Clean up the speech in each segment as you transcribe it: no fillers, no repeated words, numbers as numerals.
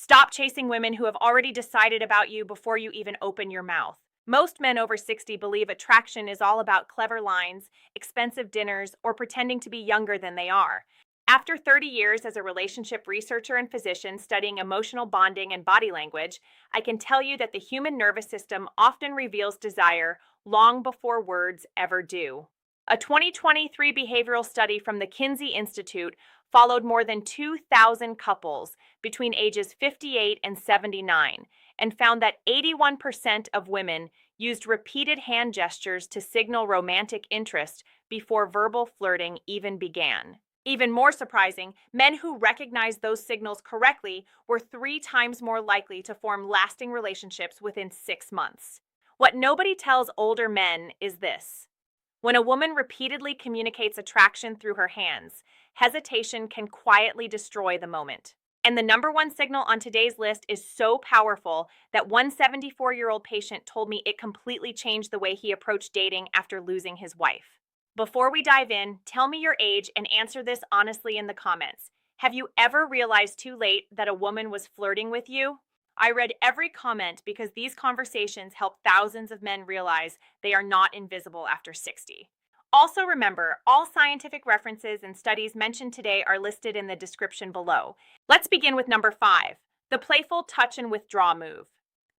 Stop chasing women who have already decided about you before you even open your mouth. Most men over 60 believe attraction is all about clever lines, expensive dinners, or pretending to be younger than they are. After 30 years as a relationship researcher and physician studying emotional bonding and body language, I can tell you that the human nervous system often reveals desire long before words ever do. A 2023 behavioral study from the Kinsey Institute followed more than 2,000 couples between ages 58 and 79 and found that 81% of women used repeated hand gestures to signal romantic interest before verbal flirting even began. Even more surprising, men who recognized those signals correctly were 3 times more likely to form lasting relationships within 6 months. What nobody tells older men is this: when a woman repeatedly communicates attraction through her hands, hesitation can quietly destroy the moment. And the number one signal on today's list is so powerful that one 74-year-old patient told me it completely changed the way he approached dating after losing his wife. Before we dive in, tell me your age and answer this honestly in the comments. Have you ever realized too late that a woman was flirting with you? I read every comment because these conversations help thousands of men realize they are not invisible after 60. Also remember, all scientific references and studies mentioned today are listed in the description below. Let's begin with number 5, the playful touch and withdraw move.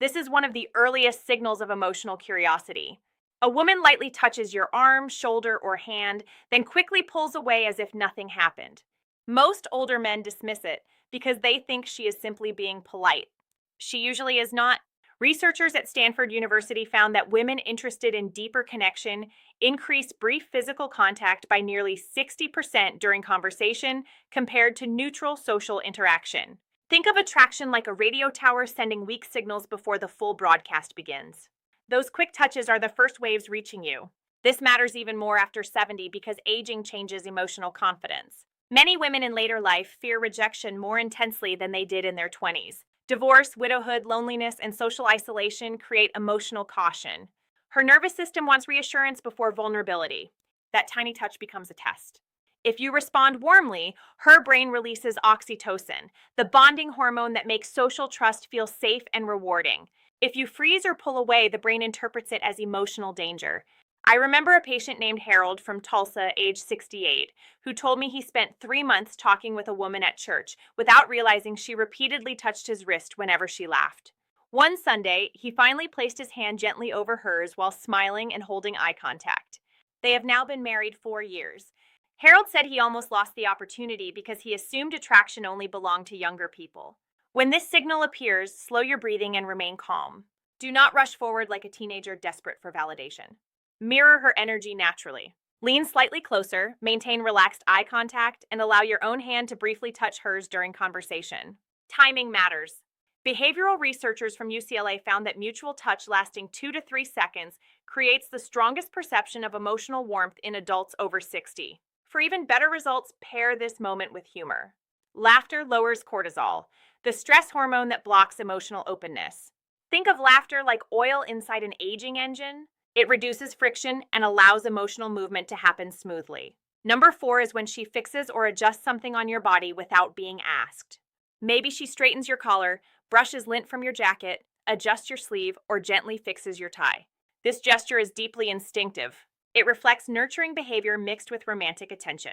This is one of the earliest signals of emotional curiosity. A woman lightly touches your arm, shoulder, or hand, then quickly pulls away as if nothing happened. Most older men dismiss it because they think she is simply being polite. She usually is not. Researchers at Stanford University found that women interested in deeper connection increased brief physical contact by nearly 60% during conversation compared to neutral social interaction. Think of attraction like a radio tower sending weak signals before the full broadcast begins. Those quick touches are the first waves reaching you. This matters even more after 70 because aging changes emotional confidence. Many women in later life fear rejection more intensely than they did in their 20s. Divorce, widowhood, loneliness, and social isolation create emotional caution. Her nervous system wants reassurance before vulnerability. That tiny touch becomes a test. If you respond warmly, her brain releases oxytocin, the bonding hormone that makes social trust feel safe and rewarding. If you freeze or pull away, the brain interprets it as emotional danger. I remember a patient named Harold from Tulsa, age 68, who told me he spent 3 months talking with a woman at church without realizing she repeatedly touched his wrist whenever she laughed. One Sunday, he finally placed his hand gently over hers while smiling and holding eye contact. They have now been married 4 years. Harold said he almost lost the opportunity because he assumed attraction only belonged to younger people. When this signal appears, slow your breathing and remain calm. Do not rush forward like a teenager desperate for validation. Mirror her energy naturally. Lean slightly closer, maintain relaxed eye contact, and allow your own hand to briefly touch hers during conversation. Timing matters. Behavioral researchers from UCLA found that mutual touch lasting 2 to 3 seconds creates the strongest perception of emotional warmth in adults over 60. For even better results, pair this moment with humor. Laughter lowers cortisol, the stress hormone that blocks emotional openness. Think of laughter like oil inside an aging engine. It reduces friction and allows emotional movement to happen smoothly. Number 4 is when she fixes or adjusts something on your body without being asked. Maybe she straightens your collar, brushes lint from your jacket, adjusts your sleeve, or gently fixes your tie. This gesture is deeply instinctive. It reflects nurturing behavior mixed with romantic attention.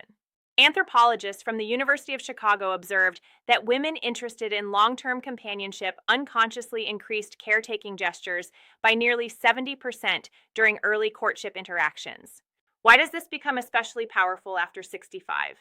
Anthropologists from the University of Chicago observed that women interested in long-term companionship unconsciously increased caretaking gestures by nearly 70% during early courtship interactions. Why does this become especially powerful after 65?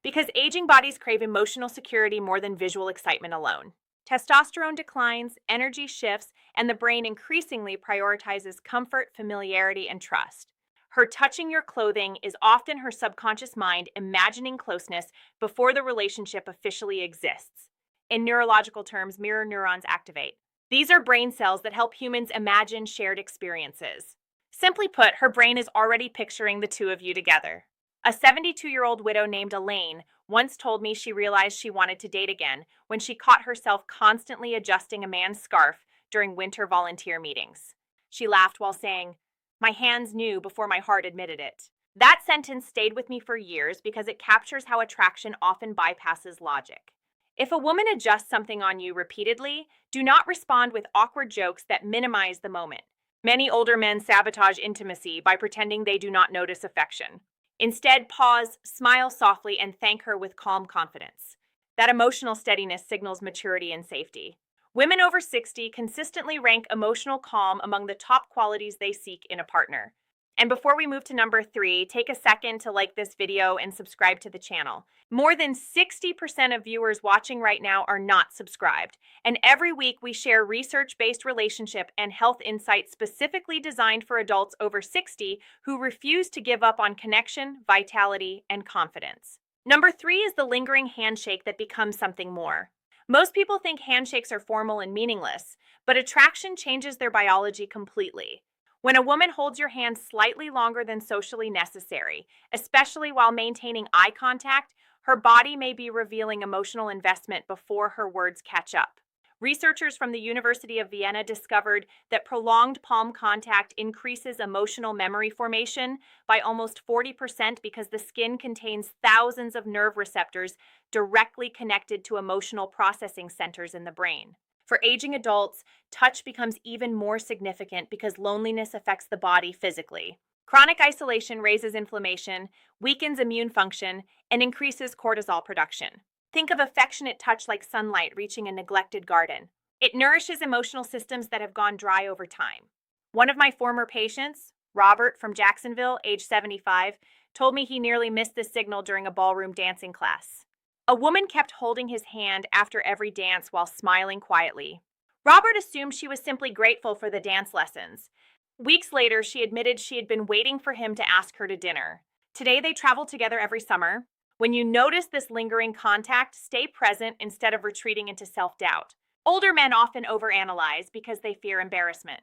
Because aging bodies crave emotional security more than visual excitement alone. Testosterone declines, energy shifts, and the brain increasingly prioritizes comfort, familiarity, and trust. Her touching your clothing is often her subconscious mind imagining closeness before the relationship officially exists. In neurological terms, mirror neurons activate. These are brain cells that help humans imagine shared experiences. Simply put, her brain is already picturing the two of you together. A 72-year-old widow named Elaine once told me she realized she wanted to date again when she caught herself constantly adjusting a man's scarf during winter volunteer meetings. She laughed while saying, "My hands knew before my heart admitted it." That sentence stayed with me for years because it captures how attraction often bypasses logic. If a woman adjusts something on you repeatedly, do not respond with awkward jokes that minimize the moment. Many older men sabotage intimacy by pretending they do not notice affection. Instead, pause, smile softly, and thank her with calm confidence. That emotional steadiness signals maturity and safety. Women over 60 consistently rank emotional calm among the top qualities they seek in a partner. And before we move to number 3, take a second to like this video and subscribe to the channel. More than 60% of viewers watching right now are not subscribed. And every week we share research-based relationship and health insights specifically designed for adults over 60 who refuse to give up on connection, vitality, and confidence. Number 3 is the lingering handshake that becomes something more. Most people think handshakes are formal and meaningless, but attraction changes their biology completely. When a woman holds your hand slightly longer than socially necessary, especially while maintaining eye contact, her body may be revealing emotional investment before her words catch up. Researchers from the University of Vienna discovered that prolonged palm contact increases emotional memory formation by almost 40% because the skin contains thousands of nerve receptors directly connected to emotional processing centers in the brain. For aging adults, touch becomes even more significant because loneliness affects the body physically. Chronic isolation raises inflammation, weakens immune function, and increases cortisol production. Think of affectionate touch like sunlight reaching a neglected garden. It nourishes emotional systems that have gone dry over time. One of my former patients, Robert from Jacksonville, age 75, told me he nearly missed this signal during a ballroom dancing class. A woman kept holding his hand after every dance while smiling quietly. Robert assumed she was simply grateful for the dance lessons. Weeks later, she admitted she had been waiting for him to ask her to dinner. Today, they travel together every summer. When you notice this lingering contact, stay present instead of retreating into self-doubt. Older men often overanalyze because they fear embarrassment.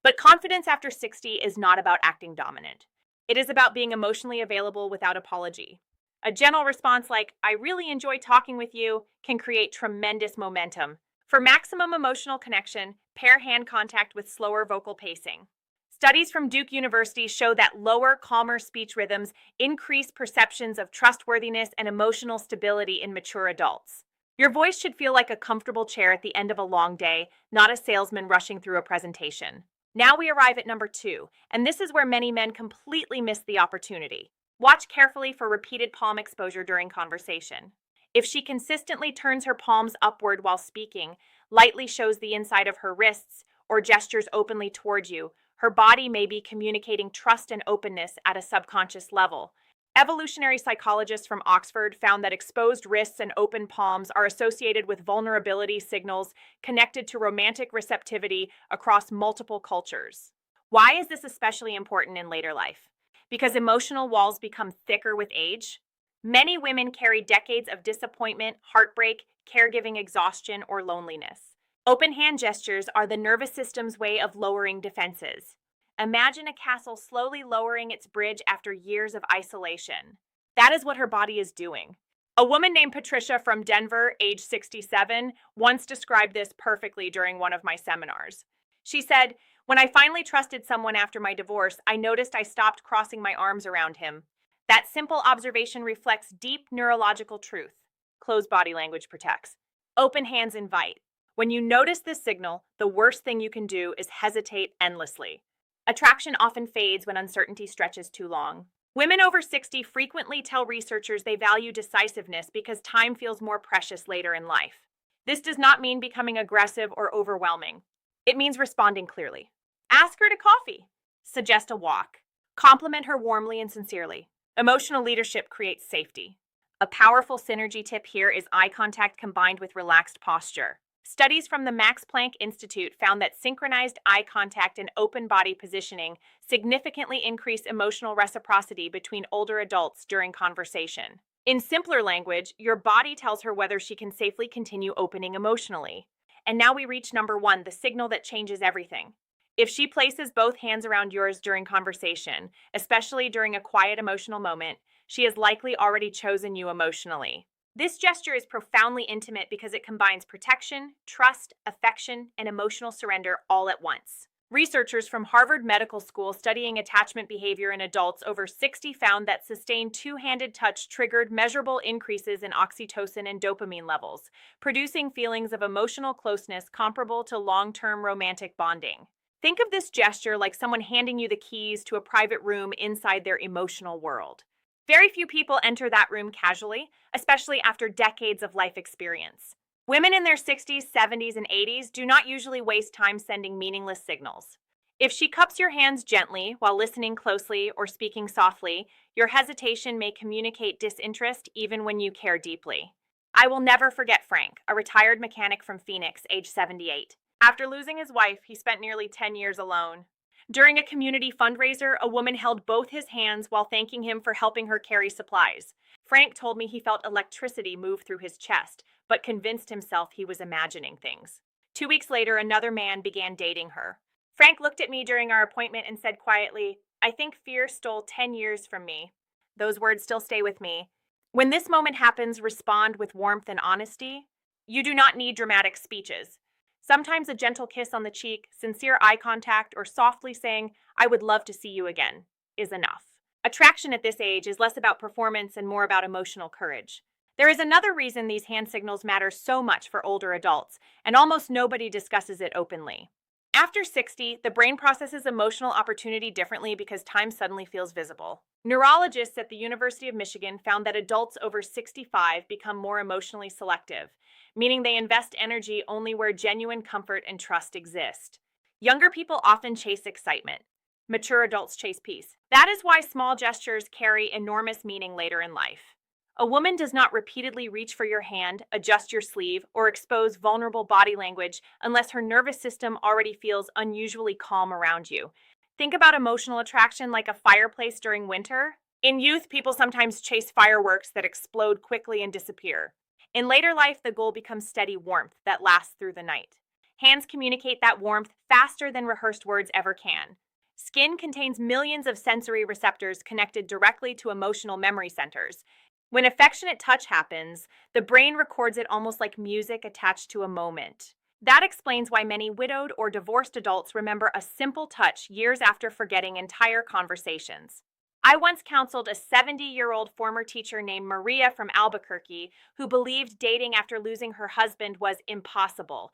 But confidence after 60 is not about acting dominant. It is about being emotionally available without apology. A gentle response like, "I really enjoy talking with you," can create tremendous momentum. For maximum emotional connection, pair hand contact with slower vocal pacing. Studies from Duke University show that lower, calmer speech rhythms increase perceptions of trustworthiness and emotional stability in mature adults. Your voice should feel like a comfortable chair at the end of a long day, not a salesman rushing through a presentation. Now we arrive at number 2, and this is where many men completely miss the opportunity. Watch carefully for repeated palm exposure during conversation. If she consistently turns her palms upward while speaking, lightly shows the inside of her wrists, or gestures openly toward you, her body may be communicating trust and openness at a subconscious level. Evolutionary psychologists from Oxford found that exposed wrists and open palms are associated with vulnerability signals connected to romantic receptivity across multiple cultures. Why is this especially important in later life? Because emotional walls become thicker with age. Many women carry decades of disappointment, heartbreak, caregiving exhaustion, or loneliness. Open hand gestures are the nervous system's way of lowering defenses. Imagine a castle slowly lowering its bridge after years of isolation. That is what her body is doing. A woman named Patricia from Denver, age 67, once described this perfectly during one of my seminars. She said, "When I finally trusted someone after my divorce, I noticed I stopped crossing my arms around him. That simple observation reflects deep neurological truth. Closed body language protects. Open hands invite. When you notice this signal, the worst thing you can do is hesitate endlessly. Attraction often fades when uncertainty stretches too long. Women over 60 frequently tell researchers they value decisiveness because time feels more precious later in life. This does not mean becoming aggressive or overwhelming. It means responding clearly. Ask her to coffee. Suggest a walk. Compliment her warmly and sincerely. Emotional leadership creates safety. A powerful synergy tip here is eye contact combined with relaxed posture. Studies from the Max Planck Institute found that synchronized eye contact and open body positioning significantly increase emotional reciprocity between older adults during conversation. In simpler language, your body tells her whether she can safely continue opening emotionally. And now we reach number 1, the signal that changes everything. If she places both hands around yours during conversation, especially during a quiet emotional moment, she has likely already chosen you emotionally. This gesture is profoundly intimate because it combines protection, trust, affection, and emotional surrender all at once. Researchers from Harvard Medical School studying attachment behavior in adults over 60 found that sustained two-handed touch triggered measurable increases in oxytocin and dopamine levels, producing feelings of emotional closeness comparable to long-term romantic bonding. Think of this gesture like someone handing you the keys to a private room inside their emotional world. Very few people enter that room casually, especially after decades of life experience. Women in their 60s, 70s, and 80s do not usually waste time sending meaningless signals. If she cups your hands gently while listening closely or speaking softly, your hesitation may communicate disinterest even when you care deeply. I will never forget Frank, a retired mechanic from Phoenix, age 78. After losing his wife, he spent nearly 10 years alone. During a community fundraiser, a woman held both his hands while thanking him for helping her carry supplies. Frank told me he felt electricity move through his chest, but convinced himself he was imagining things. 2 weeks later, another man began dating her. Frank looked at me during our appointment and said quietly, "I think fear stole 10 years from me." Those words still stay with me. When this moment happens, respond with warmth and honesty. You do not need dramatic speeches. Sometimes a gentle kiss on the cheek, sincere eye contact, or softly saying, "I would love to see you again," is enough. Attraction at this age is less about performance and more about emotional courage. There is another reason these hand signals matter so much for older adults, and almost nobody discusses it openly. After 60, the brain processes emotional opportunity differently because time suddenly feels visible. Neurologists at the University of Michigan found that adults over 65 become more emotionally selective, meaning they invest energy only where genuine comfort and trust exist. Younger people often chase excitement. Mature adults chase peace. That is why small gestures carry enormous meaning later in life. A woman does not repeatedly reach for your hand, adjust your sleeve, or expose vulnerable body language unless her nervous system already feels unusually calm around you. Think about emotional attraction like a fireplace during winter. In youth, people sometimes chase fireworks that explode quickly and disappear. In later life, the goal becomes steady warmth that lasts through the night. Hands communicate that warmth faster than rehearsed words ever can. Skin contains millions of sensory receptors connected directly to emotional memory centers. When affectionate touch happens, the brain records it almost like music attached to a moment. That explains why many widowed or divorced adults remember a simple touch years after forgetting entire conversations. I once counseled a 70-year-old former teacher named Maria from Albuquerque who believed dating after losing her husband was impossible.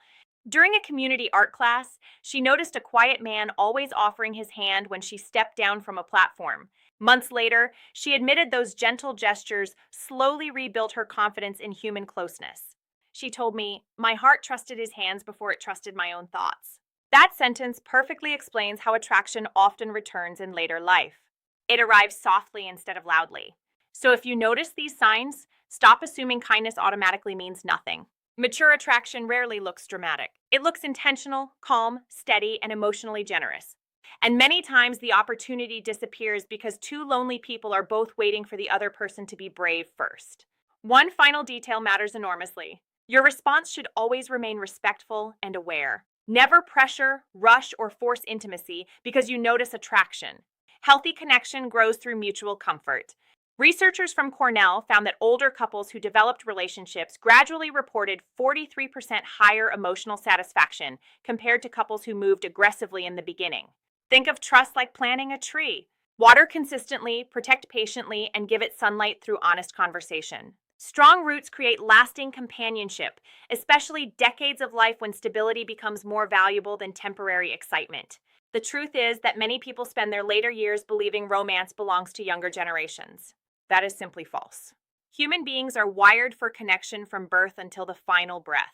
During a community art class, she noticed a quiet man always offering his hand when she stepped down from a platform. Months later, she admitted those gentle gestures slowly rebuilt her confidence in human closeness. She told me, "My heart trusted his hands before it trusted my own thoughts." That sentence perfectly explains how attraction often returns in later life. It arrives softly instead of loudly. So if you notice these signs, stop assuming kindness automatically means nothing. Mature attraction rarely looks dramatic. It looks intentional, calm, steady, and emotionally generous. And many times the opportunity disappears because two lonely people are both waiting for the other person to be brave first. One final detail matters enormously. Your response should always remain respectful and aware. Never pressure, rush, or force intimacy because you notice attraction. Healthy connection grows through mutual comfort. Researchers from Cornell found that older couples who developed relationships gradually reported 43% higher emotional satisfaction compared to couples who moved aggressively in the beginning. Think of trust like planting a tree. Water consistently, protect patiently, and give it sunlight through honest conversation. Strong roots create lasting companionship, especially decades of life when stability becomes more valuable than temporary excitement. The truth is that many people spend their later years believing romance belongs to younger generations. That is simply false. Human beings are wired for connection from birth until the final breath.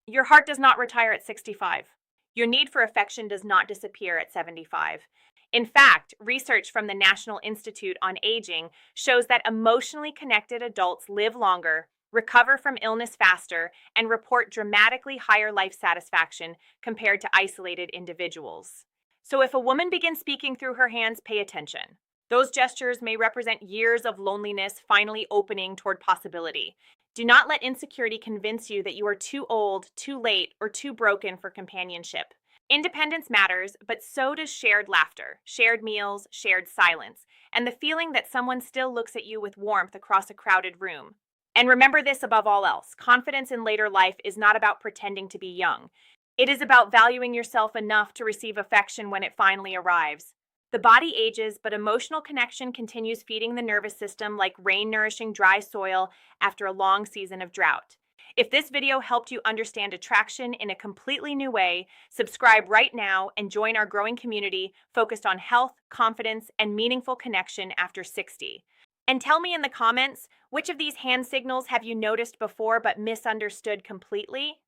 Your heart does not retire at 65. Your need for affection does not disappear at 75. In fact, research from the National Institute on Aging shows that emotionally connected adults live longer, recover from illness faster, and report dramatically higher life satisfaction compared to isolated individuals. So if a woman begins speaking through her hands, pay attention. Those gestures may represent years of loneliness finally opening toward possibility. Do not let insecurity convince you that you are too old, too late, or too broken for companionship. Independence matters, but so does shared laughter, shared meals, shared silence, and the feeling that someone still looks at you with warmth across a crowded room. And remember this above all else: confidence in later life is not about pretending to be young. It is about valuing yourself enough to receive affection when it finally arrives. The body ages, but emotional connection continues feeding the nervous system like rain nourishing dry soil after a long season of drought. If this video helped you understand attraction in a completely new way, subscribe right now and join our growing community focused on health, confidence, and meaningful connection after 60. And tell me in the comments, which of these hand signals have you noticed before but misunderstood completely?